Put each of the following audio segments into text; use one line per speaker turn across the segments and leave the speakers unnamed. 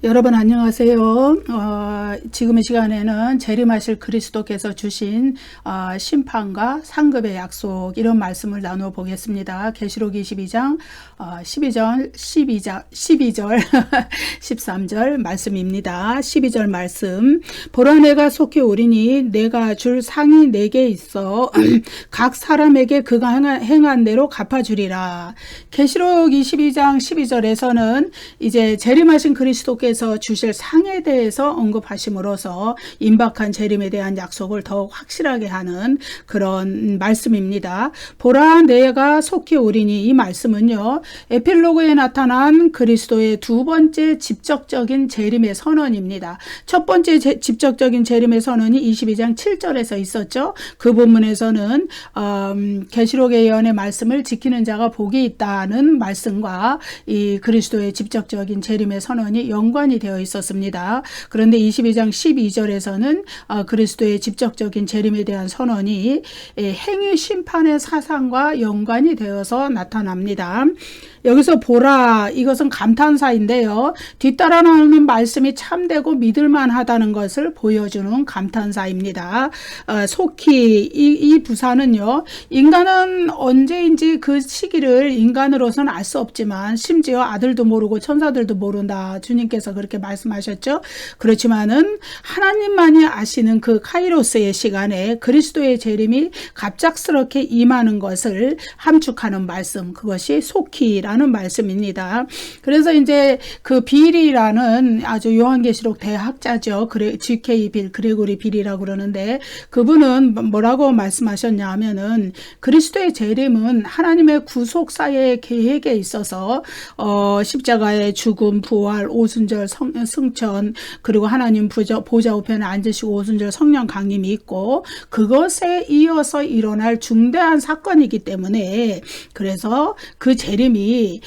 여러분 안녕하세요. 지금의 시간에는 재림하실 그리스도께서 주신 심판과 상급의 약속 이런 말씀을 나누어 보겠습니다. 계시록 22장 12절 13절 말씀입니다. 12절 말씀. 보라 내가 속히 오리니 내가 줄 상이 내게 있어 각 사람에게 그가 행한 대로 갚아주리라. 계시록 22장 12절에서는 이제 재림하신 그리스도께서 주실 상에 대해서 언급하심으로써 임박한 재림에 대한 약속을 더욱 확실하게 하는 그런 말씀입니다. 보라 내가 속히 오리니 이 말씀은요, 에필로그에 나타난 그리스도의 두 번째 직접적인 재림의 선언입니다. 첫 번째 직접적인 재림의 선언이 22장 7절에서 있었죠. 그 본문에서는 계시록의 예언의 말씀을 지키는 자가 복이 있다는 말씀과 이 그리스도의 직접적인 재림의 선언이 연관이 되어 있었습니다. 그런데 22장 12절에서는 그리스도의 직접적인 재림에 대한 선언이 행위 심판의 사상과 연관이 되어서 나타납니다. 여기서 보라, 이것은 감탄사인데요. 뒤따라 나오는 말씀이 참되고 믿을만하다는 것을 보여주는 감탄사입니다. 속히 이 부사는요, 인간은 언제인지 그 시기를 인간으로서는 알 수 없지만 심지어 아들도 모르고 천사들도 모른다. 주님께서 그렇게 말씀하셨죠. 그렇지만은 하나님만이 아시는 그 카이로스의 시간에 그리스도의 재림이 갑작스럽게 임하는 것을 함축하는 말씀, 그것이 속히라는 말씀입니다. 그래서 이제 그 빌이라는 아주 요한계시록 대학자죠. G.K. 빌, 그레고리 빌이라고 그러는데 그분은 뭐라고 말씀하셨냐 하면은 그리스도의 재림은 하나님의 구속사의 계획에 있어서 십자가의 죽음, 부활, 오순절 승천, 그리고 하나님 보좌 우편에 앉으시고 오순절 성령 강림이 있고 그것에 이어서 일어날 중대한 사건이기 때문에 그래서 그 재림이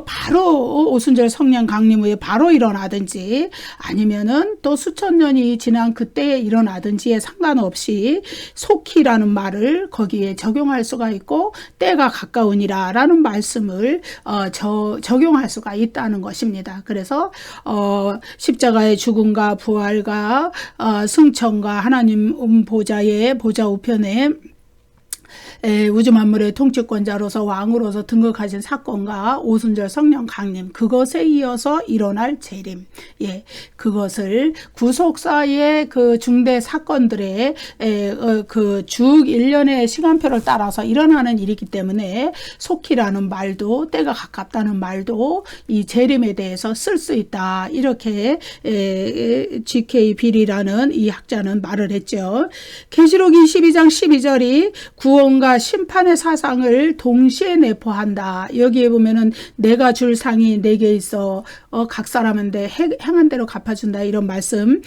바로 오순절 성령 강림 후에 바로 일어나든지 아니면은 또 수천 년이 지난 그때에 일어나든지에 상관없이 속히라는 말을 거기에 적용할 수가 있고 때가 가까우니라 라는 말씀을 적용할 수가 있다는 것입니다. 그래서 십자가의 죽음과 부활과 승천과 하나님 보좌 우편에 우주 만물의 통치권자로서 왕으로서 등극하신 사건과 오순절 성령 강림, 그것에 이어서 일어날 재림, 그것을 구속사의 그 중대 사건들의 그 쭉 1년의 시간표를 따라서 일어나는 일이기 때문에 속히라는 말도 때가 가깝다는 말도 이 재림에 대해서 쓸 수 있다. 이렇게 G.K. 빌이라는 이 학자는 말을 했죠. 계시록 22장 12절이 구원과 심판의 사상을 동시에 내포한다. 여기에 보면은 내가 줄 상이 내게 있어 각 사람한테 행한 대로 갚아준다. 이런 말씀이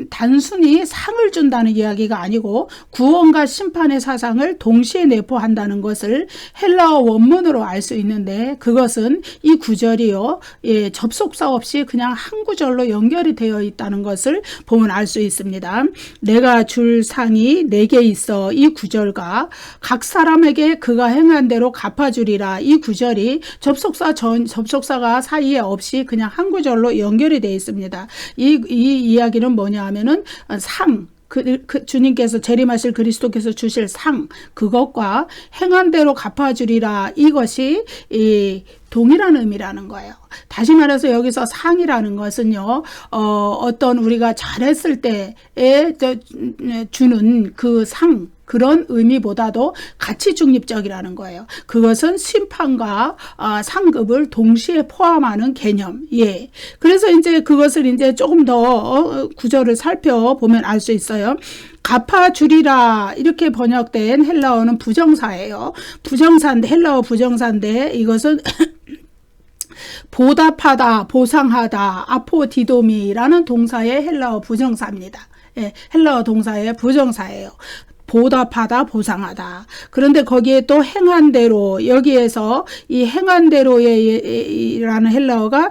단순히 상을 준다는 이야기가 아니고 구원과 심판의 사상을 동시에 내포한다는 것을 헬라어 원문으로 알 수 있는데 그것은 이 구절이요, 접속사 없이 그냥 한 구절로 연결이 되어 있다는 것을 보면 알 수 있습니다. 내가 줄 상이 내게 있어, 이 구절과 각 사람에게 그가 행한 대로 갚아주리라, 이 구절이 접속사가 사이에 없이 그냥 한 구절로 연결이 되어 있습니다. 이 이야기는 뭐냐 하면은 상, 주님께서 재림하실 그리스도께서 주실 상, 그것과 행한 대로 갚아주리라, 이것이 동일한 의미라는 거예요. 다시 말해서 여기서 상이라는 것은요, 어떤 우리가 잘했을 때에 주는 그 상, 그런 의미보다도 가치 중립적이라는 거예요. 그것은 심판과 상급을 동시에 포함하는 개념. 그래서 이제 그것을 이제 조금 더 구절을 살펴보면 알 수 있어요. 갚아주리라 이렇게 번역된 헬라어는 부정사예요. 헬라어 부정사인데 이것은 보답하다, 보상하다, 아포디도미라는 동사의 헬라어 부정사입니다. 헬라어 동사의 부정사예요. 보답하다, 보상하다. 그런데 거기에 또 행한 대로, 여기에서 이 행한 대로라는 헬라어가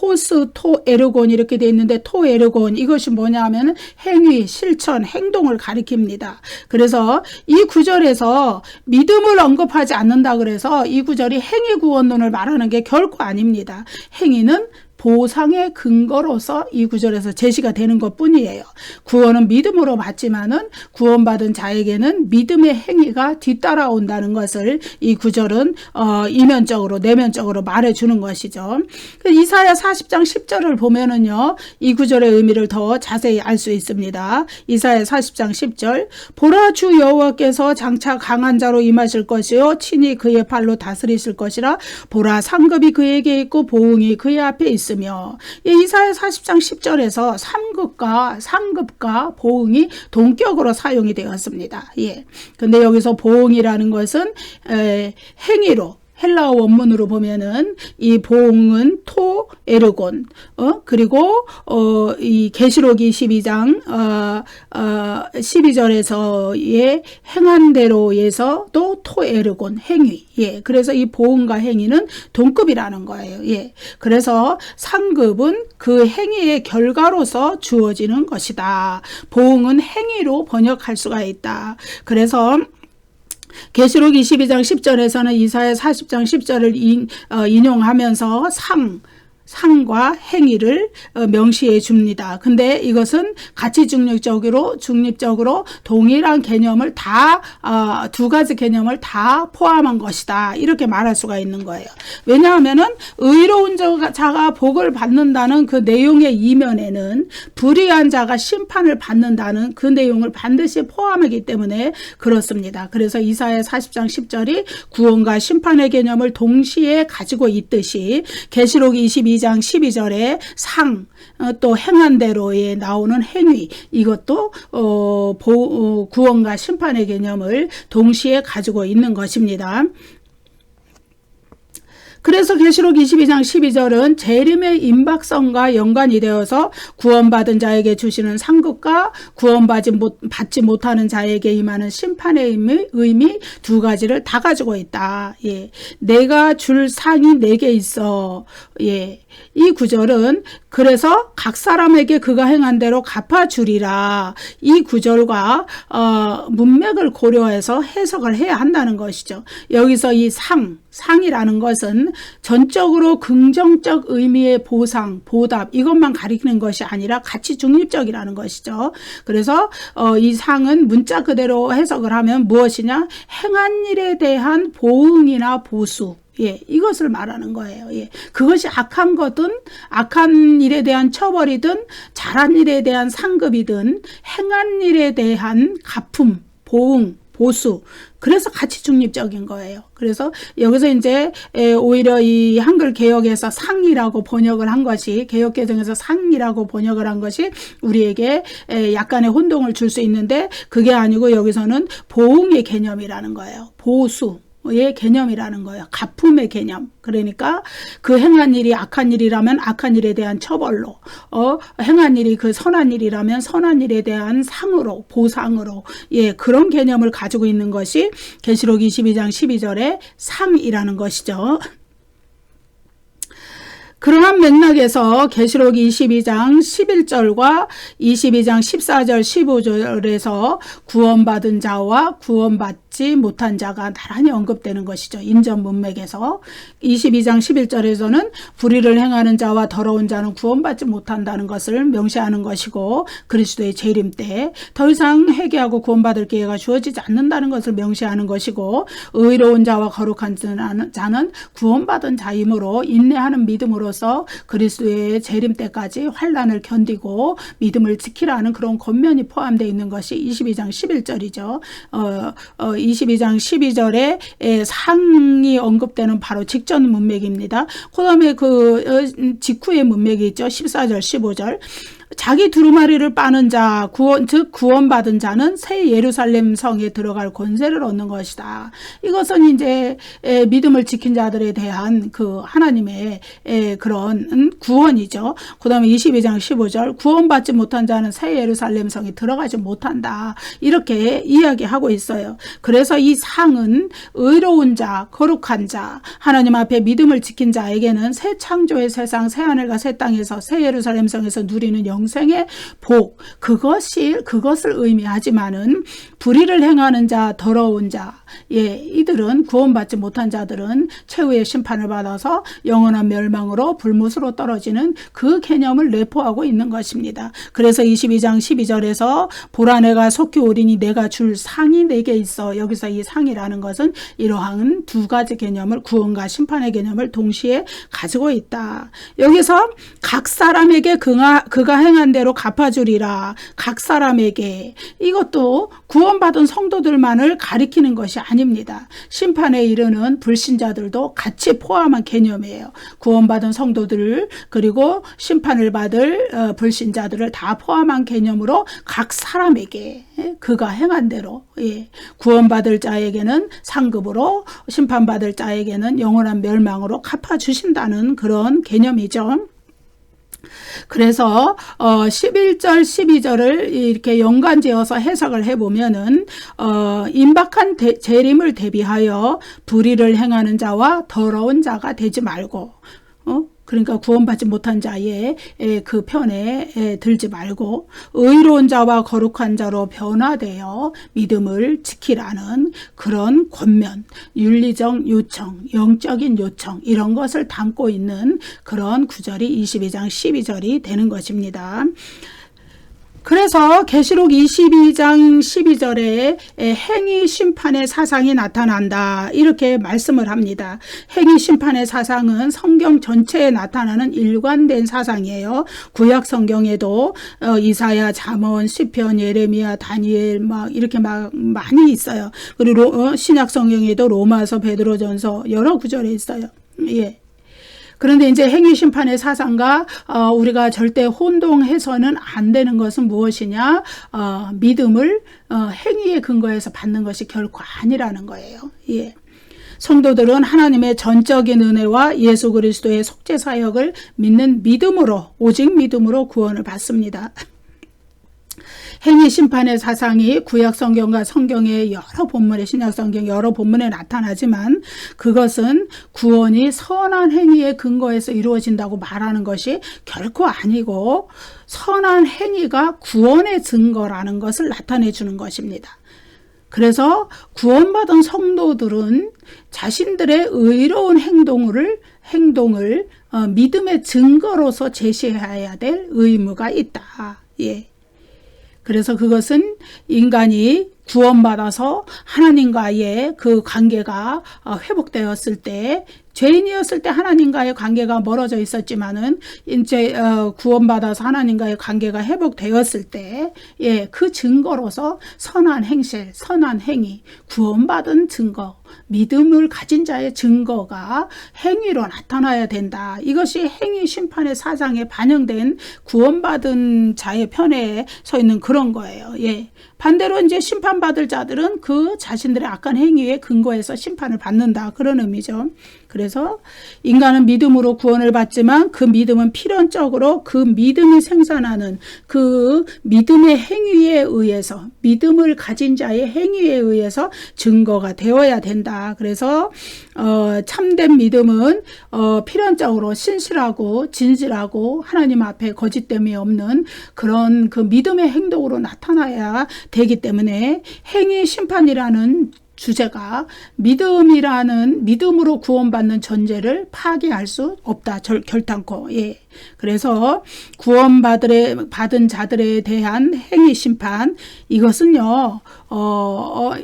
호스 토 에르곤 이렇게 돼 있는데, 토 에르곤 이것이 뭐냐 하면 행위, 실천, 행동을 가리킵니다. 그래서 이 구절에서 믿음을 언급하지 않는다 그래서 이 구절이 행위 구원론을 말하는 게 결코 아닙니다. 행위는 보상의 근거로서 이 구절에서 제시가 되는 것 뿐이에요. 구원은 믿음으로 받지만은 구원받은 자에게는 믿음의 행위가 뒤따라온다는 것을 이 구절은 이면적으로 내면적으로 말해주는 것이죠. 이사야 40장 10절을 보면은요, 이 구절의 의미를 더 자세히 알 수 있습니다. 이사야 40장 10절, 보라, 주 여호와께서 장차 강한 자로 임하실 것이요 친히 그의 팔로 다스리실 것이라. 보라, 상급이 그에게 있고 보응이 그의 앞에 있으며. 이사야 40장 10절에서 상급과 보응이 동격으로 사용이 되었습니다. 예. 근데 여기서 보응이라는 것은 행위로, 헬라어 원문으로 보면은 이 보응은 토 에르곤, 그리고 이 계시록 22장 12절에서의 행한 대로에서 또 토 에르곤 행위. 예. 그래서 이 보응과 행위는 동급이라는 거예요. 예. 그래서 상급은 그 행위의 결과로서 주어지는 것이다. 보응은 행위로 번역할 수가 있다. 그래서 계시록 22장 10절에서는 이사야 40장 10절을 인용하면서 상과 행위를 명시해 줍니다. 근데 이것은 가치 중립적으로 동일한 개념을 두 가지 개념을 다 포함한 것이다. 이렇게 말할 수가 있는 거예요. 왜냐하면은 의로운 자가 복을 받는다는 그 내용의 이면에는 불의한 자가 심판을 받는다는 그 내용을 반드시 포함하기 때문에 그렇습니다. 그래서 이사야 40장 10절이 구원과 심판의 개념을 동시에 가지고 있듯이 계시록 22장 12절에 또 행한 대로에 나오는 행위, 이것도 구원과 심판의 개념을 동시에 가지고 있는 것입니다. 그래서 계시록 22장 12절은 재림의 임박성과 연관이 되어서 구원받은 자에게 주시는 상급과 구원받지 못하는 자에게 임하는 심판의 의미 두 가지를 다 가지고 있다. 예. 내가 줄 상이 내게 있어. 예. 이 구절은 그래서 각 사람에게 그가 행한 대로 갚아주리라. 이 구절과 문맥을 고려해서 해석을 해야 한다는 것이죠. 여기서 이 상이라는 것은 전적으로 긍정적 의미의 보상, 보답 이것만 가리키는 것이 아니라 가치 중립적이라는 것이죠. 그래서 이 상은 문자 그대로 해석을 하면 무엇이냐? 행한 일에 대한 보응이나 보수. 예, 이것을 말하는 거예요. 예. 그것이 악한 거든, 악한 일에 대한 처벌이든, 잘한 일에 대한 상급이든, 행한 일에 대한 갚음, 보응, 보수. 그래서 가치 중립적인 거예요. 그래서 여기서 이제 오히려 이 한글 개역에서 상이라고 번역을 한 것이, 개역 개정에서 상이라고 번역을 한 것이 우리에게 약간의 혼동을 줄 수 있는데, 그게 아니고 여기서는 보응의 개념이라는 거예요. 보수. 의 개념이라는 거예요. 갚음의 개념. 그러니까 그 행한 일이 악한 일이라면 악한 일에 대한 처벌로, 행한 일이 그 선한 일이라면 선한 일에 대한 상으로, 보상으로, 예, 그런 개념을 가지고 있는 것이 계시록 22장 12절의 상이라는 것이죠. 그러한 맥락에서 계시록 22장 11절과 22장 14절 15절에서 구원받은 자와 구원받지 못한 자가 나란히 언급되는 것이죠. 인전 문맥에서 22장 11절에서는 불의를 행하는 자와 더러운 자는 구원받지 못한다는 것을 명시하는 것이고, 그리스도의 재림 때 더 이상 회개하고 구원받을 기회가 주어지지 않는다는 것을 명시하는 것이고, 의로운 자와 거룩한 자는 구원받은 자이므로 인내하는 믿음으로 그리스도의 재림 때까지 환난을 견디고 믿음을 지키라는 그런 권면이 포함되어 있는 것이 22장 11절이죠. 22장 12절에 상이 언급되는 바로 직전 문맥입니다. 그 다음에 그 직후의 문맥이 있죠. 14절, 15절. 자기 두루마리를 빠는 자, 즉 구원받은 자는 새 예루살렘 성에 들어갈 권세를 얻는 것이다. 이것은 이제 믿음을 지킨 자들에 대한 그 하나님의 그런 구원이죠. 그 다음에 22장 15절 구원받지 못한 자는 새 예루살렘 성에 들어가지 못한다. 이렇게 이야기하고 있어요. 그래서 이 상은 의로운 자, 거룩한 자, 하나님 앞에 믿음을 지킨 자에게는 새 창조의 세상, 새 하늘과 새 땅에서 새 예루살렘 성에서 누리는 영생의 복, 그것을 의미하지만은 불의를 행하는 자, 더러운 자, 이들은 구원받지 못한 자들은 최후의 심판을 받아서 영원한 멸망으로 불못으로 떨어지는 그 개념을 내포하고 있는 것입니다. 그래서 22장 12절에서 보라 내가 속히 오리니 내가 줄 상이 내게 있어. 여기서 이 상이라는 것은 이러한 두 가지 개념을, 구원과 심판의 개념을 동시에 가지고 있다. 여기서 각 사람에게 그가 행한 대로 갚아주리라. 각 사람에게, 이것도 구원받은 성도들만을 가리키는 것이 아닙니다. 심판에 이르는 불신자들도 같이 포함한 개념이에요. 구원받은 성도들 그리고 심판을 받을 불신자들을 다 포함한 개념으로 각 사람에게 그가 행한 대로, 구원받을 자에게는 상급으로, 심판받을 자에게는 영원한 멸망으로 갚아주신다는 그런 개념이죠. 그래서 11절 12절을 이렇게 연관지어서 해석을 해보면은 임박한 재림을 대비하여 불의를 행하는 자와 더러운 자가 되지 말고, 그러니까 구원받지 못한 자의 그 편에 들지 말고 의로운 자와 거룩한 자로 변화되어 믿음을 지키라는 그런 권면, 윤리적 요청, 영적인 요청, 이런 것을 담고 있는 그런 구절이 22장 12절이 되는 것입니다. 그래서 계시록 22장 12절에 행위 심판의 사상이 나타난다, 이렇게 말씀을 합니다. 행위 심판의 사상은 성경 전체에 나타나는 일관된 사상이에요. 구약 성경에도 이사야, 잠언, 시편, 예레미야, 다니엘 이렇게 많이 있어요. 그리고 신약 성경에도 로마서, 베드로전서 여러 구절에 있어요. 그런데 이제 행위 심판의 사상과 우리가 절대 혼동해서는 안 되는 것은 무엇이냐? 믿음을 행위의 근거에서 받는 것이 결코 아니라는 거예요. 성도들은 하나님의 전적인 은혜와 예수 그리스도의 속죄 사역을 믿는 믿음으로, 오직 믿음으로 구원을 받습니다. 행위 심판의 사상이 구약 성경과 성경의 여러 본문에, 신약 성경 여러 본문에 나타나지만 그것은 구원이 선한 행위의 근거에서 이루어진다고 말하는 것이 결코 아니고 선한 행위가 구원의 증거라는 것을 나타내 주는 것입니다. 그래서 구원받은 성도들은 자신들의 의로운 행동을 믿음의 증거로서 제시해야 될 의무가 있다. 그래서 그것은 인간이 구원받아서 하나님과의 그 관계가 회복되었을 때, 죄인이었을 때 하나님과의 관계가 멀어져 있었지만은 이제 구원받아서 하나님과의 관계가 회복되었을 때, 그 증거로서 선한 행실, 선한 행위, 구원받은 증거, 믿음을 가진 자의 증거가 행위로 나타나야 된다. 이것이 행위 심판의 사상에 반영된 구원받은 자의 편에 서 있는 그런 거예요. 반대로 이제 심판받을 자들은 그 자신들의 악한 행위에 근거해서 심판을 받는다, 그런 의미죠. 그래서 인간은 믿음으로 구원을 받지만 그 믿음은 필연적으로 그 믿음이 생산하는 그 믿음의 행위에 의해서, 믿음을 가진 자의 행위에 의해서 증거가 되어야 된다. 그래서 참된 믿음은 필연적으로 신실하고 진실하고 하나님 앞에 거짓됨이 없는 그런 그 믿음의 행동으로 나타나야 되기 때문에 행위 심판이라는 주제가 믿음으로 구원받는 전제를 파기할 수 없다, 결단코. 그래서 구원받은 자들에 대한 행위 심판, 이것은요,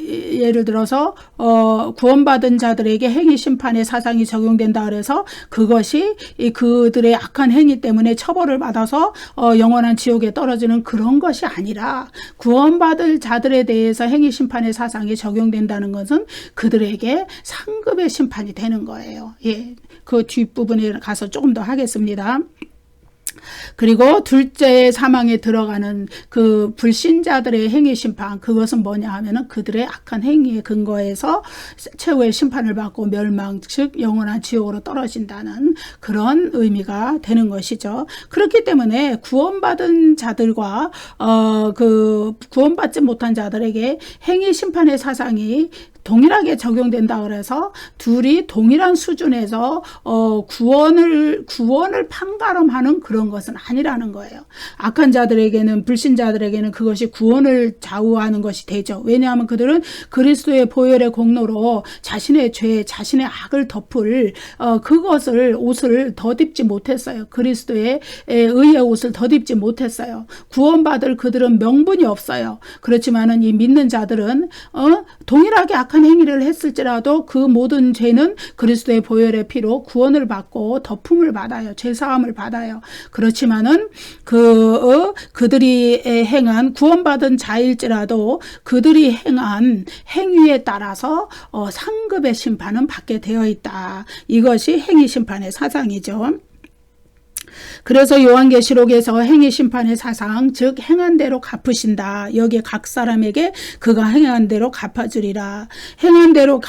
예를 들어서 구원받은 자들에게 행위 심판의 사상이 적용된다 그래서 그것이 그들의 악한 행위 때문에 처벌을 받아서 영원한 지옥에 떨어지는 그런 것이 아니라, 구원받을 자들에 대해서 행위 심판의 사상이 적용된다는 것은 그들에게 상급의 심판이 되는 거예요. 그 뒷부분에 가서 조금 더 하겠습니다. 그리고 둘째 사망에 들어가는 그 불신자들의 행위 심판, 그것은 뭐냐 하면은 그들의 악한 행위에 근거해서 최후의 심판을 받고 멸망, 즉 영원한 지옥으로 떨어진다는 그런 의미가 되는 것이죠. 그렇기 때문에 구원받은 자들과 그 구원받지 못한 자들에게 행위 심판의 사상이 동일하게 적용된다 그래서 둘이 동일한 수준에서 구원을 판가름하는 그런 것은 아니라는 거예요. 악한 자들에게는, 불신자들에게는 그것이 구원을 좌우하는 것이 되죠. 왜냐하면 그들은 그리스도의 보혈의 공로로 자신의 죄, 자신의 악을 덮을 그것을, 옷을 덧입지 못했어요. 그리스도의 의의 옷을 덧입지 못했어요. 구원받을 그들은 명분이 없어요. 그렇지만은 이 믿는 자들은 동일하게 악한 행위를 했을지라도 그 모든 죄는 그리스도의 보혈의 피로 구원을 받고 덮음을 받아요. 죄사함을 받아요. 그렇지만은 그들이 행한, 구원받은 자일지라도 그들이 행한 행위에 따라서 상급의 심판은 받게 되어 있다. 이것이 행위 심판의 사상이죠. 그래서 요한계시록에서 행위 심판의 사상, 즉 행한 대로 갚으신다. 여기에 각 사람에게 그가 행한 대로 갚아주리라. 행한 대로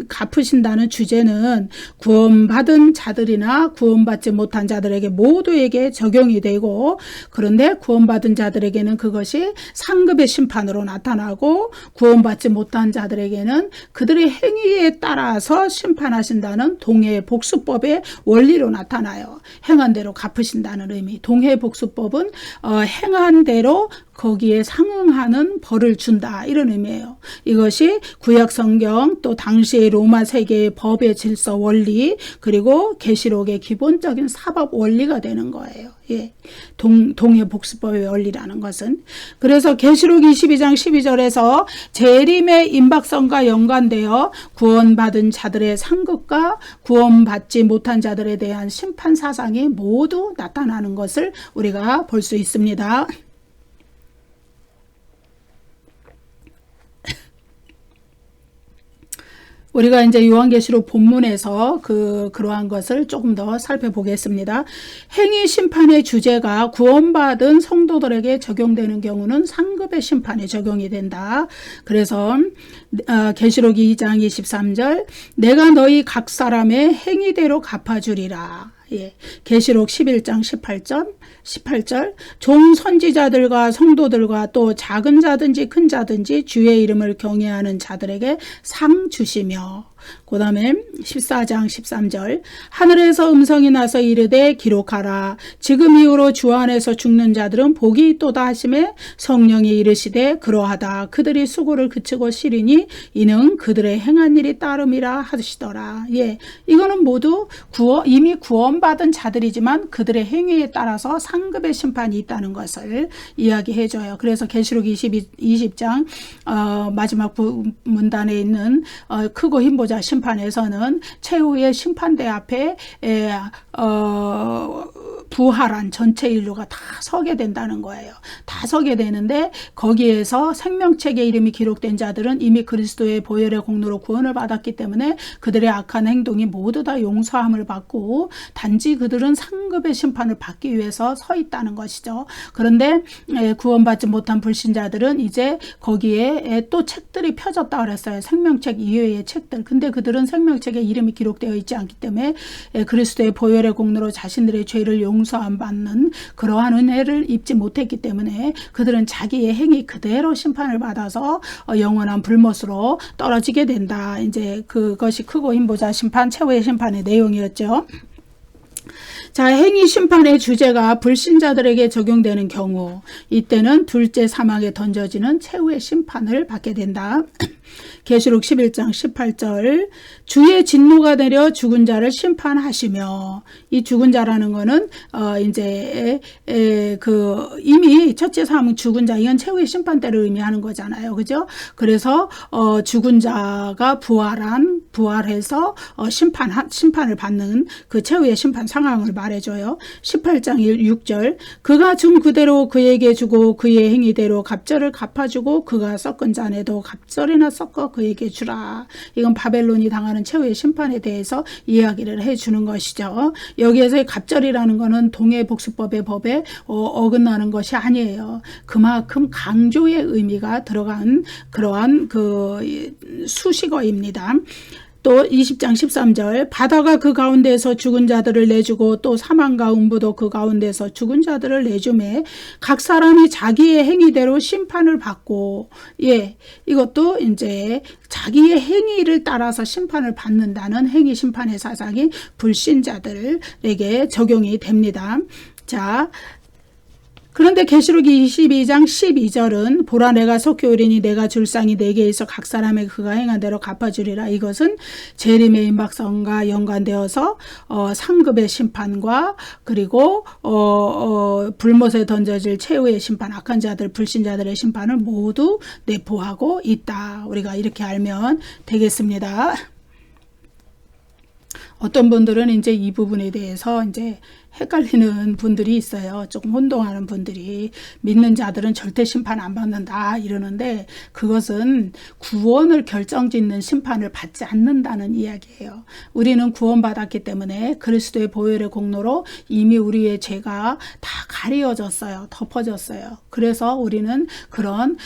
갚으신다는 주제는 구원받은 자들이나 구원받지 못한 자들에게 모두에게 적용이 되고, 그런데 구원받은 자들에게는 그것이 상급의 심판으로 나타나고 구원받지 못한 자들에게는 그들의 행위에 따라서 심판하신다는 동해복수법의 원리로 나타나요. 행한 대로 갚으신다는 의미. 동해복수법은 행한 대로 거기에 상응하는 벌을 준다, 이런 의미예요. 이것이 구약성경, 또 당시의 로마 세계의 법의 질서 원리, 그리고 계시록의 기본적인 사법 원리가 되는 거예요. 예. 동해복수법의 원리라는 것은. 그래서 계시록 22장 12절에서 재림의 임박성과 연관되어 구원받은 자들의 상급과 구원받지 못한 자들에 대한 심판 사상이 모두 나타나는 것을 우리가 볼 수 있습니다. 우리가 이제 요한계시록 본문에서 그러한 것을 조금 더 살펴보겠습니다. 행위 심판의 주제가 구원받은 성도들에게 적용되는 경우는 상급의 심판에 적용이 된다. 그래서 계시록 2장 23절, 내가 너희 각 사람의 행위대로 갚아주리라. 예. 계시록 11장 18절, 종 선지자들과 성도들과 또 작은 자든지 큰 자든지 주의 이름을 경외하는 자들에게 상 주시며, 그 다음에 14장 13절, 하늘에서 음성이 나서 이르되 기록하라. 지금 이후로 주 안에서 죽는 자들은 복이 있도다 하심에 성령이 이르시되 그러하다. 그들이 수고를 그치고 쉬리니 이는 그들의 행한 일이 따름이라 하시더라. 예, 이거는 모두 이미 구원받은 자들이지만 그들의 행위에 따라서 상급의 심판이 있다는 것을 이야기해줘요. 그래서 계시록 20장 마지막 문단에 있는 크고 힘보자 심판에서는 최후의 심판대 앞에 부활한 전체 인류가 다 서게 된다는 거예요. 다 서게 되는데 거기에서 생명책에 이름이 기록된 자들은 이미 그리스도의 보혈의 공로로 구원을 받았기 때문에 그들의 악한 행동이 모두 다 용서함을 받고 단지 그들은 상급의 심판을 받기 위해서 서 있다는 것이죠. 그런데 구원받지 못한 불신자들은 이제 거기에 또 책들이 펴졌다 그랬어요. 생명책 이외의 책들. 근데 그들은 생명책에 이름이 기록되어 있지 않기 때문에 그리스도의 보혈의 공로로 자신들의 죄를 용서함 받는 그러한 은혜를 입지 못했기 때문에 그들은 자기의 행위 그대로 심판을 받아서 영원한 불못으로 떨어지게 된다. 이제 그것이 크고 힘보자 심판, 최후의 심판의 내용이었죠. 자, 행위 심판의 주제가 불신자들에게 적용되는 경우, 이때는 둘째 사망에 던져지는 최후의 심판을 받게 된다. 계시록 11장 18절, 주의 진노가 내려 죽은 자를 심판하시며, 이 죽은 자라는 거는 이제 이미 첫째 사망 죽은 자, 이건 최후의 심판 때를 의미하는 거잖아요, 그죠? 그래서 죽은 자가 부활해서 심판을 받는 그 최후의 심판 상황을 말해줘요. 18장 6절, 그가 준 그대로 그에게 주고 그의 행위대로 갑절을 갚아주고 그가 섞은 잔에도 갑절이나 섞어 그에게 주라. 이건 바벨론이 당하는 최후의 심판에 대해서 이야기를 해주는 것이죠. 여기에서의 갑절이라는 거는 동해복수법의 법에 어긋나는 것이 아니에요. 그만큼 강조의 의미가 들어간 그러한 그 수식어입니다. 또 20장 13절 바다가 그 가운데서 죽은 자들을 내주고 또 사망과 음부도 그 가운데서 죽은 자들을 내주매 각 사람이 자기의 행위대로 심판을 받고 이것도 이제 자기의 행위를 따라서 심판을 받는다는 행위 심판의 사상이 불신자들에게 적용이 됩니다. 자, 그런데 계시록 22장 12절은 보라 내가 속히 오리니 내가 줄 쌍이 내게 있어 각 사람에게 그가 행한 대로 갚아주리라. 이것은 재림의 임박성과 연관되어서 상급의 심판과 그리고 불못에 던져질 최후의 심판, 악한 자들, 불신자들의 심판을 모두 내포하고 있다. 우리가 이렇게 알면 되겠습니다. 어떤 분들은 이제 이 부분에 대해서 이제 헷갈리는 분들이 있어요. 조금 혼동하는 분들이 믿는 자들은 절대 심판 안 받는다 이러는데 그것은 구원을 결정짓는 심판을 받지 않는다는 이야기예요. 우리는 구원받았기 때문에 그리스도의 보혈의 공로로 이미 우리의 죄가 다 가려졌어요. 덮어졌어요. 그래서 우리는 그런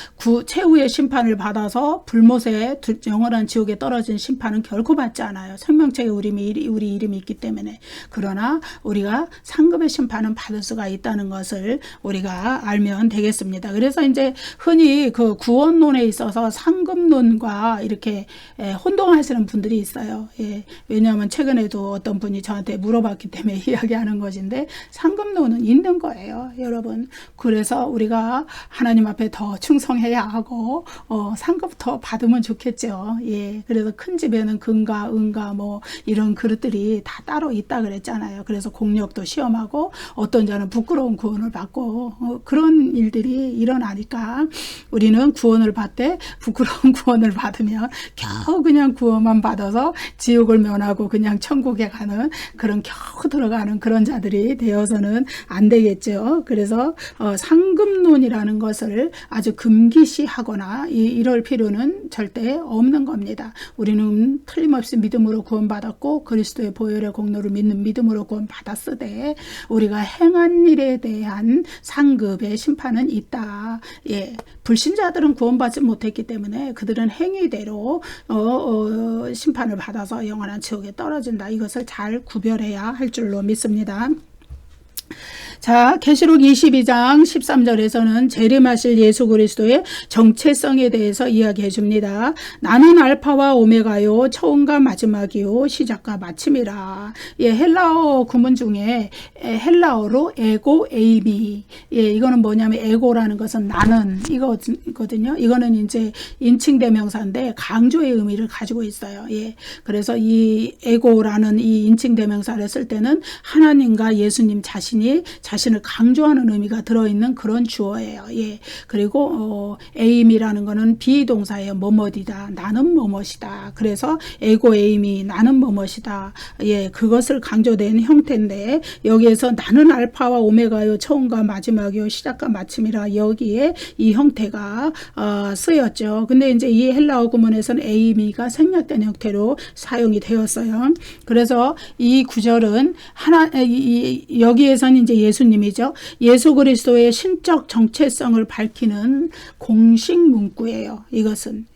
최후의 심판을 받아서 불못에 영원한 지옥에 떨어진 심판은 결코 받지 않아요. 생명책에 우리 이름이 있기 때문에. 그러나 우리가 상급의 심판은 받을 수가 있다는 것을 우리가 알면 되겠습니다. 그래서 이제 흔히 그 구원론에 있어서 상급론과 이렇게 혼동하시는 분들이 있어요. 왜냐하면 최근에도 어떤 분이 저한테 물어봤기 때문에 이야기하는 것인데 상급론은 있는 거예요, 여러분. 그래서 우리가 하나님 앞에 더 충성해야 하고 상급 더 받으면 좋겠죠. 그래서 큰 집에는 금과 은과 뭐 이런 그릇들이 다 따로 있다 그랬잖아요. 그래서 공력도 시험하고 어떤 자는 부끄러운 구원을 받고 그런 일들이 일어나니까 우리는 구원을 받되 부끄러운 구원을 받으면 겨우 그냥 구원만 받아서 지옥을 면하고 그냥 천국에 가는 그런 겨우 들어가는 그런 자들이 되어서는 안 되겠죠. 그래서 상급론이라는 것을 아주 금기시하거나 이럴 필요는 절대 없는 겁니다. 우리는 틀림없이 믿음으로 구원받았고 그리스도의 보혈의 공로를 믿는 믿음으로 구원받았으되 우리가 행한 일에 대한 상급의 심판은 있다. 불신자들은 구원받지 못했기 때문에 그들은 행위대로 심판을 받아서 영원한 지옥에 떨어진다. 이것을 잘 구별해야 할 줄로 믿습니다. 자, 계시록 22장 13절에서는 재림하실 예수 그리스도의 정체성에 대해서 이야기해 줍니다. 나는 알파와 오메가요 처음과 마지막이요 시작과 마침이라. 헬라어 구문 중에 헬라어로 에고 에이미. 이거는 뭐냐면 에고라는 것은 나는 이거거든요. 이거는 이제 인칭대명사인데 강조의 의미를 가지고 있어요. 그래서 이 에고라는 이 인칭대명사를 쓸 때는 하나님과 예수님 자신을 강조하는 의미가 들어있는 그런 주어예요. 그리고 에임이라는 거는 비동사예요. 뭐뭐이다. 나는 뭐뭐이다. 그래서 에고 에임이 나는 뭐뭐이다. 그것을 강조된 형태인데 여기에서 나는 알파와 오메가요 처음과 마지막이요 시작과 마침이라 여기에 이 형태가 쓰였죠. 근데 이제 이 헬라어 구문에서는 에이미가 생략된 형태로 사용이 되었어요. 그래서 이 구절은 여기에서는 이제 예수님이죠. 예수 그리스도의 신적 정체성을 밝히는 공식 문구예요. 이것은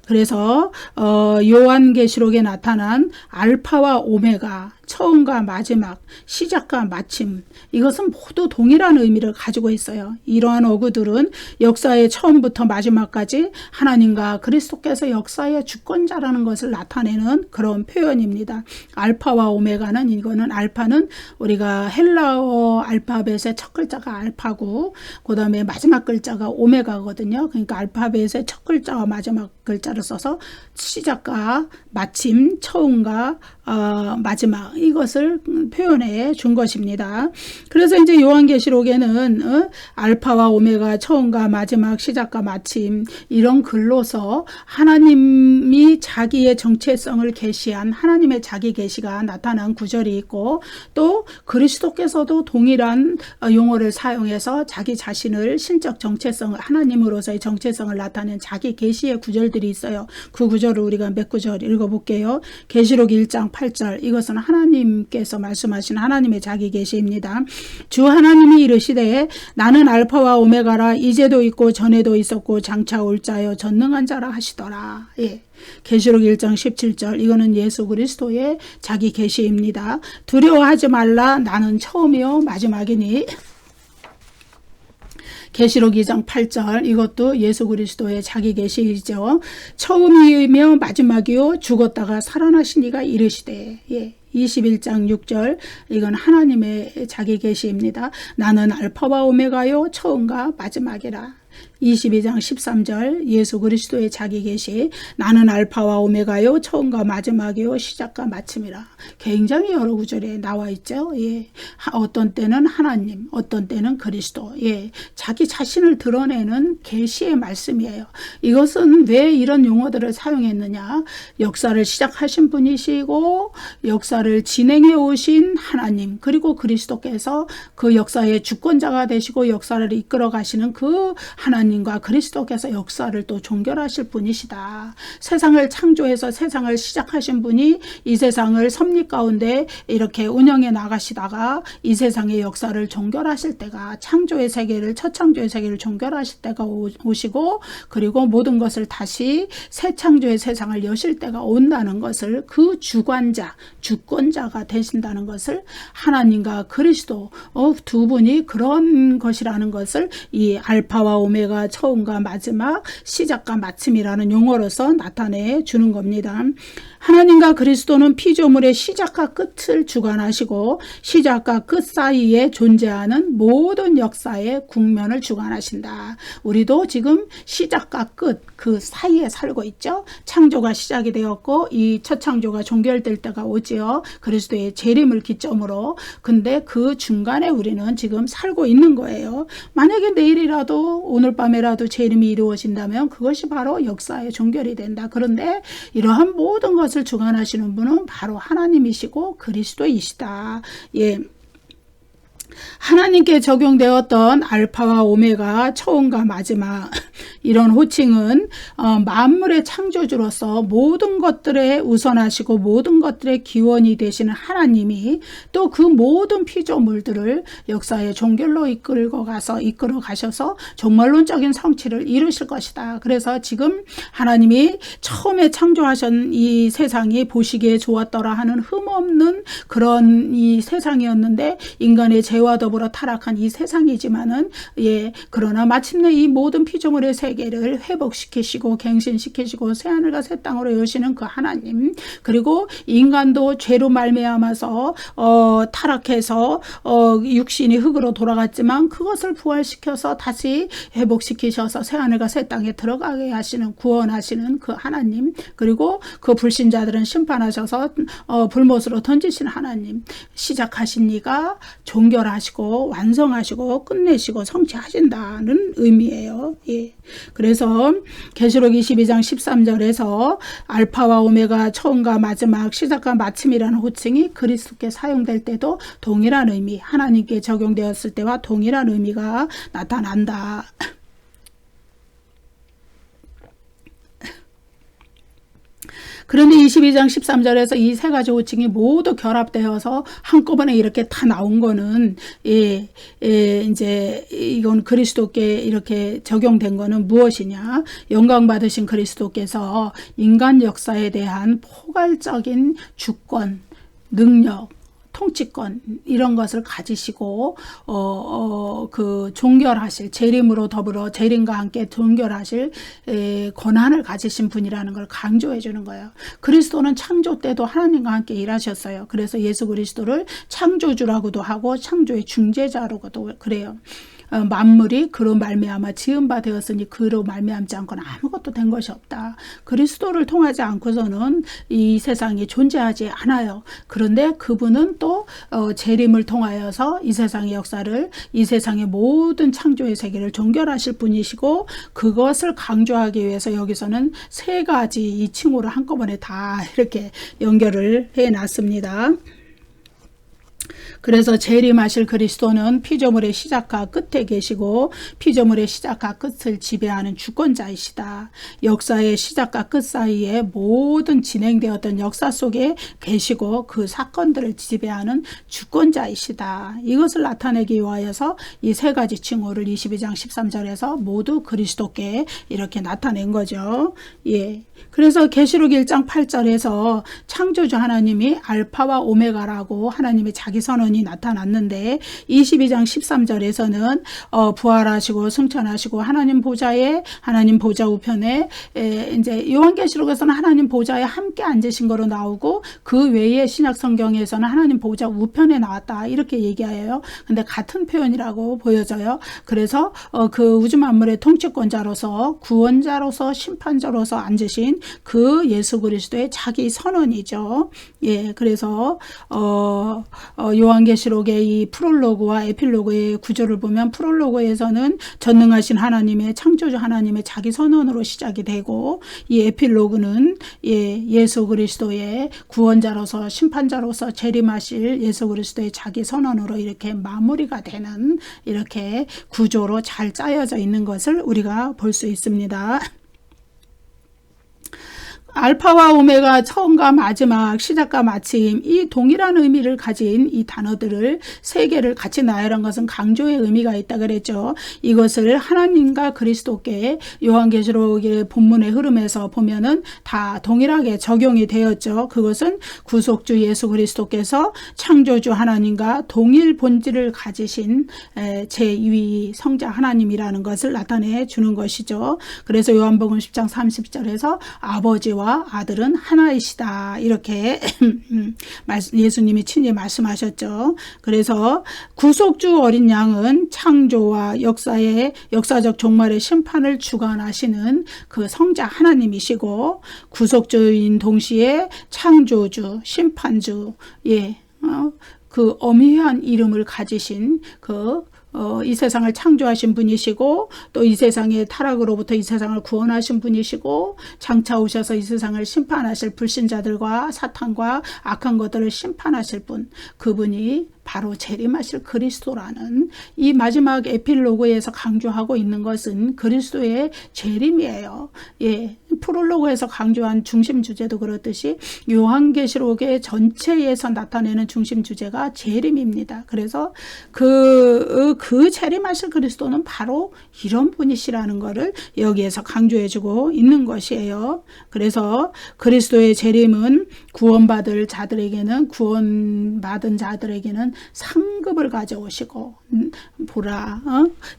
그래서 요한계시록에 나타난 알파와 오메가 처음과 마지막, 시작과 마침 이것은 모두 동일한 의미를 가지고 있어요. 이러한 어구들은 역사의 처음부터 마지막까지 하나님과 그리스도께서 역사의 주권자라는 것을 나타내는 그런 표현입니다. 알파와 오메가는 이거는 알파는 우리가 헬라어 알파벳의 첫 글자가 알파고 그 다음에 마지막 글자가 오메가거든요. 그러니까 알파벳의 첫 글자와 마지막 글자를 써서 시작과 마침, 처음과 마지막 이것을 표현해 준 것입니다. 그래서 이제 요한계시록에는 알파와 오메가, 처음과 마지막, 시작과 마침 이런 글로서 하나님이 자기의 정체성을 계시한 하나님의 자기 계시가 나타난 구절이 있고, 또 그리스도께서도 동일한 용어를 사용해서 자기 자신을 신적 정체성을, 하나님으로서의 정체성을 나타낸 자기 계시의 구절들이 있어요. 그 구절을 우리가 몇 구절 읽어볼게요. 계시록 1장 8절, 이것은 하나님께서 말씀하신 하나님의 자기 계시입니다. 주 하나님이 이르시되 나는 알파와 오메가라, 이제도 있고 전에도 있었고 장차 올 자여 전능한 자라 하시더라. 예. 계시록 1장 17절, 이거는 예수 그리스도의 자기 계시입니다. 두려워하지 말라, 나는 처음이요 마지막이니. 계시록 2장 8절, 이것도 예수 그리스도의 자기 계시이죠. 처음이며 마지막이요 죽었다가 살아나신 이가 이르시되. 예. 21장 6절, 이건 하나님의 자기 계시입니다. 나는 알파와 오메가요 처음과 마지막이라. 22장 13절, 예수 그리스도의 자기 계시, 나는 알파와 오메가요 처음과 마지막이요 시작과 마침이라. 굉장히 여러 구절에 나와 있죠. 예. 어떤 때는 하나님, 어떤 때는 그리스도. 예. 자기 자신을 드러내는 계시의 말씀이에요. 이것은 왜 이런 용어들을 사용했느냐? 역사를 시작하신 분이시고 역사를 진행해 오신 하나님, 그리고 그리스도께서 그 역사의 주권자가 되시고 역사를 이끌어 가시는 그 하나님과 그리스도께서 역사를 또 종결하실 분이시다. 세상을 창조해서 세상을 시작하신 분이 이 세상을 섭리 가운데 이렇게 운영해 나가시다가 이 세상의 역사를 종결하실 때가, 창조의 세계를, 첫 창조의 세계를 종결하실 때가 오시고, 그리고 모든 것을 다시 새 창조의 세상을 여실 때가 온다는 것을, 그 주관자, 주권자가 되신다는 것을, 하나님과 그리스도 두 분이 그런 것이라는 것을 이 알파와 오메가, 처음과 마지막, 시작과 마침이라는 용어로서 나타내 주는 겁니다. 하나님과 그리스도는 피조물의 시작과 끝을 주관하시고 시작과 끝 사이에 존재하는 모든 역사의 국면을 주관하신다. 우리도 지금 시작과 끝, 그 사이에 살고 있죠. 창조가 시작이 되었고 이 첫 창조가 종결될 때가 오지요. 그리스도의 재림을 기점으로. 근데 그 중간에 우리는 지금 살고 있는 거예요. 만약에 내일이라도 오늘 밤에라도 재림이 이루어진다면 그것이 바로 역사의 종결이 된다. 그런데 이러한 모든 것을 주관하시는 분은 바로 하나님이시고 그리스도이시다. 예. 하나님께 적용되었던 알파와 오메가, 처음과 마지막, 이런 호칭은 만물의 창조주로서 모든 것들에 우선하시고 모든 것들의 기원이 되시는 하나님이 또 그 모든 피조물들을 역사의 종결로 이끌어 가셔서 종말론적인 성취를 이루실 것이다. 그래서 지금 하나님이 처음에 창조하신 이 세상이 보시기에 좋았더라 하는 흠없는 그런 이 세상이었는데, 인간의 죄와 더불어 타락한 이 세상이지만은, 예, 그러나 마침내 이 모든 피조물의 세계를 회복시키시고 갱신시키시고 새하늘과 새 땅으로 여시는 그 하나님, 그리고 인간도 죄로 말미암아서 타락해서 육신이 흙으로 돌아갔지만 그것을 부활시켜서 다시 회복시키셔서 새하늘과 새 땅에 들어가게 하시는, 구원하시는 그 하나님, 그리고 그 불신자들은 심판하셔서 불못으로 던지신 하나님, 시작하신 이가 종결하시고 완성하시고 끝내시고 성취하신다는 의미예요. 예. 그래서 계시록 22장 13절에서 알파와 오메가, 처음과 마지막, 시작과 마침이라는 호칭이 그리스도께 사용될 때도 동일한 의미, 하나님께 적용되었을 때와 동일한 의미가 나타난다. 그런데 22장 13절에서 이 세 가지 호칭이 모두 결합되어서 한꺼번에 이렇게 다 나온 거는, 이제 이건 그리스도께 이렇게 적용된 거는 무엇이냐? 영광 받으신 그리스도께서 인간 역사에 대한 포괄적인 주권, 능력, 통치권, 이런 것을 가지시고 그 종결하실, 재림으로 더불어 재림과 함께 종결하실 권한을 가지신 분이라는 걸 강조해 주는 거예요. 그리스도는 창조 때도 하나님과 함께 일하셨어요. 그래서 예수 그리스도를 창조주라고도 하고 창조의 중재자라고도 그래요. 만물이 그로 말미암아 지은 바 되었으니 그로 말미암지 않고는 아무것도 된 것이 없다. 그리스도를 통하지 않고서는 이 세상이 존재하지 않아요. 그런데 그분은 또 재림을 통하여서 이 세상의 역사를, 이 세상의 모든 창조의 세계를 종결하실 분이시고, 그것을 강조하기 위해서 여기서는 세 가지 이 칭호를 한꺼번에 다 이렇게 연결을 해놨습니다. 그래서 재림하실 그리스도는 피조물의 시작과 끝에 계시고 피조물의 시작과 끝을 지배하는 주권자이시다. 역사의 시작과 끝 사이에 모든 진행되었던 역사 속에 계시고 그 사건들을 지배하는 주권자이시다. 이것을 나타내기 위하여서 이 세 가지 칭호를 22장 13절에서 모두 그리스도께 이렇게 나타낸 거죠. 예. 그래서 계시록 1장 8절에서 창조주 하나님이 알파와 오메가라고 하나님의 자기 선언이 나타났는데, 22장 13절에서는 부활하시고 승천하시고 하나님 보좌 우편에 이제 요한계시록에서는 하나님 보좌에 함께 앉으신 거로 나오고, 그 외에 신약 성경에서는 하나님 보좌 우편에 나왔다 이렇게 얘기해요. 근데 같은 표현이라고 보여져요. 그래서 그 우주 만물의 통치권자로서, 구원자로서, 심판자로서 앉으신 그 예수 그리스도의 자기 선언이죠. 예, 그래서 요한계시록의 이 프롤로그와 에필로그의 구조를 보면, 프롤로그에서는 전능하신 하나님의, 창조주 하나님의 자기 선언으로 시작이 되고, 이 에필로그는 예수 그리스도의 구원자로서, 심판자로서 재림하실 예수 그리스도의 자기 선언으로 이렇게 마무리가 되는, 이렇게 구조로 잘 짜여져 있는 것을 우리가 볼 수 있습니다. 알파와 오메가, 처음과 마지막, 시작과 마침, 이 동일한 의미를 가진 이 단어들을 세 개를 같이 나열한 것은 강조의 의미가 있다 그랬죠. 이것을 하나님과 그리스도께 요한계시록의 본문의 흐름에서 보면은 다 동일하게 적용이 되었죠. 그것은 구속주 예수 그리스도께서 창조주 하나님과 동일 본질을 가지신 제2위 성자 하나님이라는 것을 나타내 주는 것이죠. 그래서 요한복음 10장 30절에서 아버지와 아들은 하나이시다 이렇게 예수님이 친히 말씀하셨죠. 그래서 구속주 어린 양은 창조와 역사적 종말의 심판을 주관하시는 그 성자 하나님이시고, 구속주인 동시에 창조주, 심판주, 그 엄위한 이름을 가지신 이 세상을 창조하신 분이시고, 또 이 세상의 타락으로부터 이 세상을 구원하신 분이시고, 장차 오셔서 이 세상을 심판하실 불신자들과 사탄과 악한 것들을 심판하실 분, 그분이 바로 재림하실 그리스도라는, 이 마지막 에필로그에서 강조하고 있는 것은 그리스도의 재림이에요. 예, 프롤로그에서 강조한 중심 주제도 그렇듯이 요한계시록의 전체에서 나타내는 중심 주제가 재림입니다. 그래서 그 재림하실 그리스도는 바로 이런 분이시라는 것을 여기에서 강조해주고 있는 것이에요. 그래서 그리스도의 재림은 구원받은 자들에게는 상급을 가져오시고, 보라,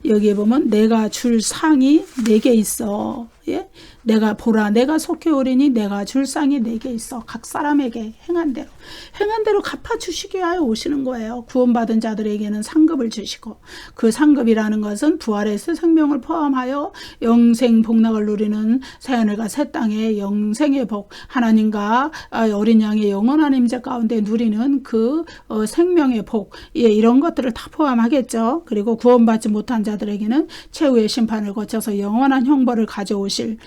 여기에 보면 내가 줄 상이 내게 있어. 예? 내가 속해 오리니 내가 줄 상이 내게 있어. 각 사람에게 행한 대로 갚아주시기 위하여 오시는 거예요. 구원받은 자들에게는 상급을 주시고, 그 상급이라는 것은 부활의 새 생명을 포함하여 영생 복락을 누리는 새하늘과 새 땅의 영생의 복, 하나님과 어린 양의 영원한 임재 가운데 누리는 그 생명의 복, 이런 것들을 다 포함하겠죠. 그리고 구원받지 못한 자들에게는 최후의 심판을 거쳐서 영원한 형벌을 가져오실,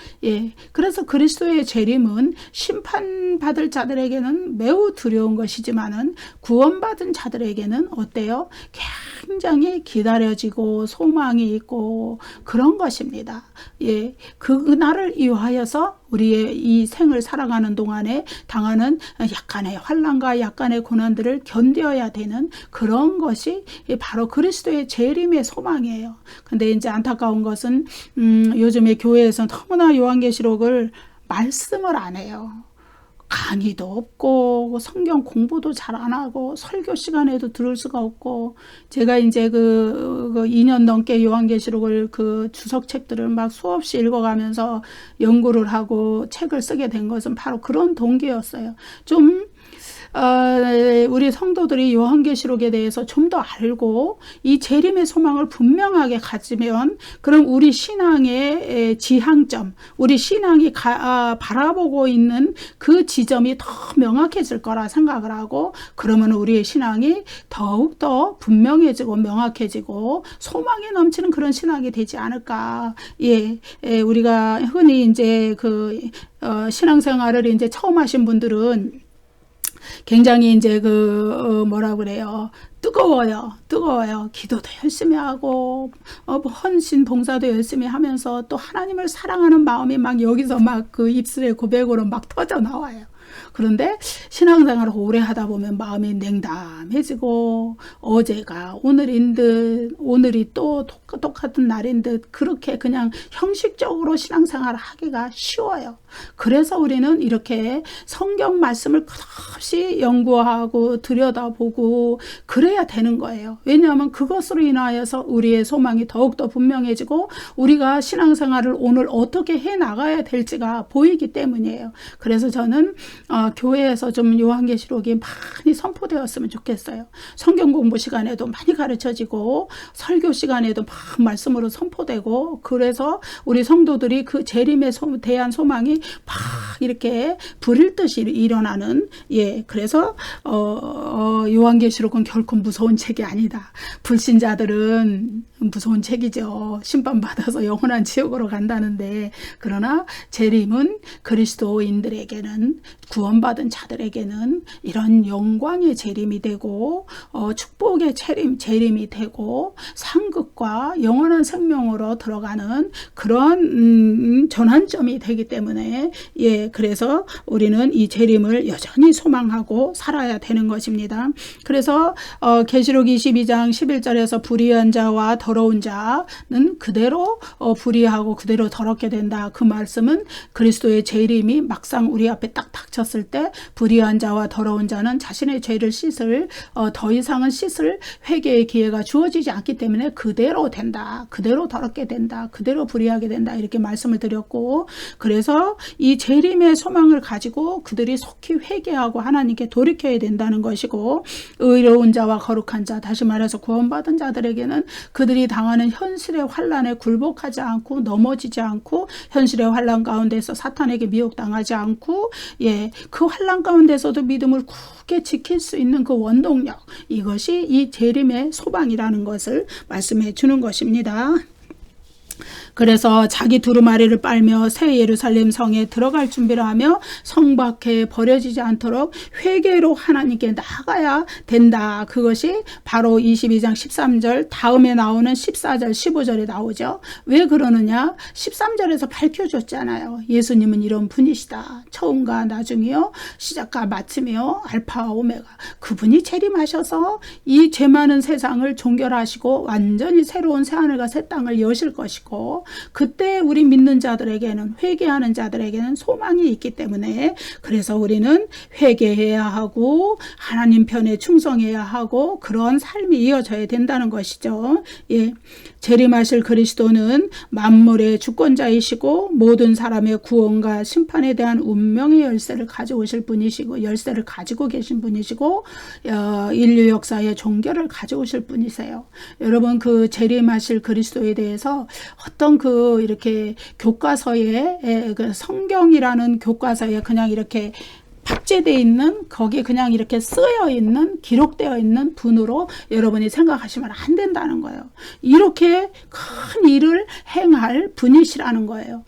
그래서 그리스도의 재림은 심판받을 자들에게는 매우 두려운 것이지만은 구원받은 자들에게는 어때요? 굉장히 기다려지고 소망이 있고 그런 것입니다. 그날을 이유하여서 우리의 이 생을 살아가는 동안에 당하는 약간의 환난과 약간의 고난들을 견뎌야 되는 그런 것이 바로 그리스도의 재림의 소망이에요. 근데 이제 안타까운 것은 요즘에 교회에서 너무나 요한계시록을 말씀을 안 해요. 강의도 없고 성경 공부도 잘 안 하고 설교 시간에도 들을 수가 없고, 제가 이제 그 2년 넘게 요한계시록을 그 주석책들을 막 수없이 읽어가면서 연구를 하고 책을 쓰게 된 것은 바로 그런 동기였어요. 좀 우리 성도들이 요한계시록에 대해서 좀 더 알고 이 재림의 소망을 분명하게 가지면 그럼 우리 신앙의 지향점, 우리 신앙이 바라보고 있는 그 지점이 더 명확해질 거라 생각을 하고 그러면 우리의 신앙이 더욱더 분명해지고 명확해지고 소망이 넘치는 그런 신앙이 되지 않을까. 우리가 흔히 이제 신앙생활을 이제 처음 하신 분들은 굉장히 이제 뭐라 그래요. 뜨거워요. 기도도 열심히 하고, 헌신 봉사도 열심히 하면서 또 하나님을 사랑하는 마음이 막 여기서 막 그 입술의 고백으로 막 터져 나와요. 그런데 신앙생활을 오래 하다 보면 마음이 냉담해지고 어제가 오늘인 듯 오늘이 또 똑같은 날인 듯 그렇게 그냥 형식적으로 신앙생활을 하기가 쉬워요. 그래서 우리는 이렇게 성경 말씀을 끝없이 연구하고 들여다보고 그래야 되는 거예요. 왜냐하면 그것으로 인하여서 우리의 소망이 더욱더 분명해지고 우리가 신앙생활을 오늘 어떻게 해나가야 될지가 보이기 때문이에요. 그래서 저는 교회에서 좀 요한계시록이 많이 선포되었으면 좋겠어요. 성경 공부 시간에도 많이 가르쳐지고 설교 시간에도 막 말씀으로 선포되고 그래서 우리 성도들이 그 재림에 대한 소망이 막 이렇게 불일 듯이 일어나는 그래서 요한계시록은 결코 무서운 책이 아니다. 불신자들은 무서운 책이죠. 심판받아서 영원한 지옥으로 간다는데 그러나 재림은 그리스도인들에게는 구원받은 자들에게는 이런 영광의 재림이 되고 축복의 재림이 되고 상급과 영원한 생명으로 들어가는 그런 전환점이 되기 때문에 그래서 우리는 이 재림을 여전히 소망하고 살아야 되는 것입니다. 그래서 계시록 22장 11절에서 불의한 자와 더러운 자는 그대로 불의하고 그대로 더럽게 된다. 그 말씀은 그리스도의 재림이 막상 우리 앞에 딱 닥쳤을 때 불의한 자와 더러운 자는 자신의 죄를 더 이상은 씻을 회개의 기회가 주어지지 않기 때문에 그대로 된다. 그대로 더럽게 된다. 그대로 불의하게 된다. 이렇게 말씀을 드렸고 그래서 이 재림의 소망을 가지고 그들이 속히 회개하고 하나님께 돌이켜야 된다는 것이고 의로운 자와 거룩한 자 다시 말해서 구원받은 자들에게는 그들이 당하는 현실의 환난에 굴복하지 않고 넘어지지 않고 현실의 환난 가운데서 사탄에게 미혹당하지 않고 그 환난 가운데서도 믿음을 굳게 지킬 수 있는 그 원동력 이것이 이 재림의 소망이라는 것을 말씀해 주는 것입니다. 그래서 자기 두루마리를 빨며 새 예루살렘 성에 들어갈 준비를 하며 성 밖에 버려지지 않도록 회개로 하나님께 나아가야 된다. 그것이 바로 22장 13절 다음에 나오는 14절 15절에 나오죠. 왜 그러느냐? 13절에서 밝혀줬잖아요. 예수님은 이런 분이시다. 처음과 나중이요. 시작과 마침이요. 알파와 오메가. 그분이 재림하셔서 이 죄 많은 세상을 종결하시고 완전히 새로운 새하늘과 새 땅을 여실 것이고 그때 우리 믿는 자들에게는 회개하는 자들에게는 소망이 있기 때문에 그래서 우리는 회개해야 하고 하나님 편에 충성해야 하고 그런 삶이 이어져야 된다는 것이죠. 재림하실 그리스도는 만물의 주권자이시고 모든 사람의 구원과 심판에 대한 운명의 열쇠를 가져오실 분이시고 열쇠를 가지고 계신 분이시고 인류 역사의 종결을 가져오실 분이세요. 여러분 그 재림하실 그리스도에 대해서 어떤 이렇게 교과서에 그 성경이라는 교과서에 그냥 이렇게 박제되어 있는 거기에 그냥 이렇게 쓰여 있는 기록되어 있는 분으로 여러분이 생각하시면 안 된다는 거예요. 이렇게 큰 일을 행할 분이시라는 거예요.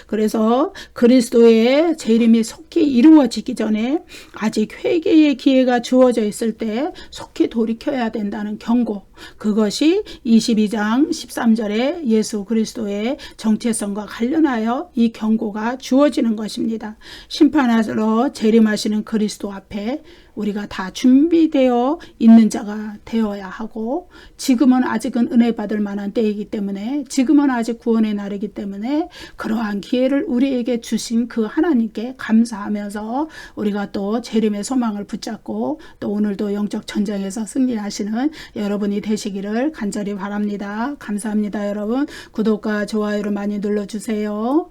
그래서 그리스도의 재림이 속히 이루어지기 전에 아직 회개의 기회가 주어져 있을 때 속히 돌이켜야 된다는 경고. 그것이 22장 13절에 예수 그리스도의 정체성과 관련하여 이 경고가 주어지는 것입니다. 심판하러 재림하시는 그리스도 앞에 우리가 다 준비되어 있는 자가 되어야 하고 지금은 아직은 은혜 받을 만한 때이기 때문에 지금은 아직 구원의 날이기 때문에 그러한 기회를 우리에게 주신 그 하나님께 감사하면서 우리가 또 재림의 소망을 붙잡고 또 오늘도 영적 전쟁에서 승리하시는 여러분이 되시기를 간절히 바랍니다. 감사합니다. 여러분 구독과 좋아요를 많이 눌러주세요.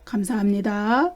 감사합니다.